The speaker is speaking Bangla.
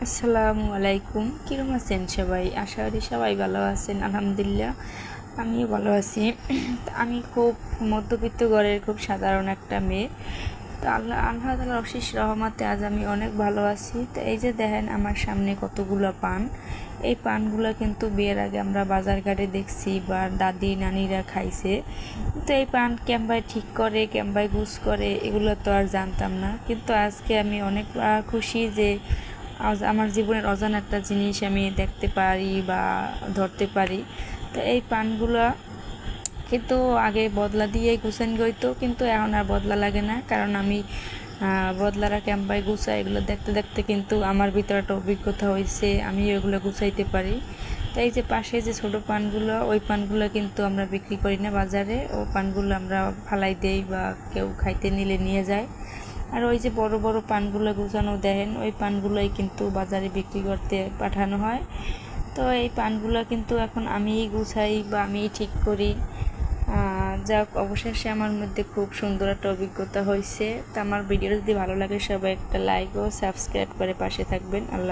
আসসালামু আলাইকুম। কিরম আছেন সবাই? আশা করি সবাই ভালো আছেন। আলহামদুলিল্লাহ আমিও ভালো আছি। আমি খুব মধ্যবিত্ত ঘরের খুব সাধারণ একটা মেয়ে। তো আল্লাহ আল্লাহ তাআলার অশেষ রহমতে আজ আমি অনেক ভালো আছি। তো এই যে দেখেন আমার সামনে কতগুলো পান। এই পানগুলো কিন্তু বিয়ের আগে আমরা বাজার ঘাটে দেখছি বা দাদি নানিরা খাইছে। তো এই পান কেমবাই ঠিক করে কেমবাই গুছ করে এগুলো তো আর জানতাম না, কিন্তু আজকে আমি অনেক খুশি যে আজ আমার জীবনের অজানা একটা জিনিস আমি দেখতে পারি বা ধরতে পারি। তো এই পানগুলো কিন্তু আগে বদলা দিয়ে গুছান গইতো, কিন্তু এখন আর বদলা লাগে না, কারণ আমি বদলারা ক্যাম্পায় গুছাই এগুলো দেখতে দেখতে কিন্তু আমার ভিতরে একটা অভিজ্ঞতা হয়েছে, আমি এগুলো গুছাইতে পারি। তো এই যে পাশে যে ছোটো পানগুলো, ওই পানগুলো কিন্তু আমরা বিক্রি করি না বাজারে, ও পানগুলো আমরা ফালাই দেই বা কেউ খাইতে নিলে নিয়ে যায়। আর ওই যে বড় বড় পানগুলো গুছানো দেখেন, ওই পানগুলোই কিন্তু বাজারে বিক্রি করতে পাঠানো হয়। তো এই পানগুলো কিন্তু এখন আমিই গুছাই বা আমিই ঠিক করি। যাক, অবশেষে আমার মধ্যে খুব সুন্দর একটা অভিজ্ঞতা হয়েছে। তো আমার ভিডিও যদি ভালো লাগে সবাই একটা লাইক ও সাবস্ক্রাইব করে পাশে থাকবেন। আল্লাহ।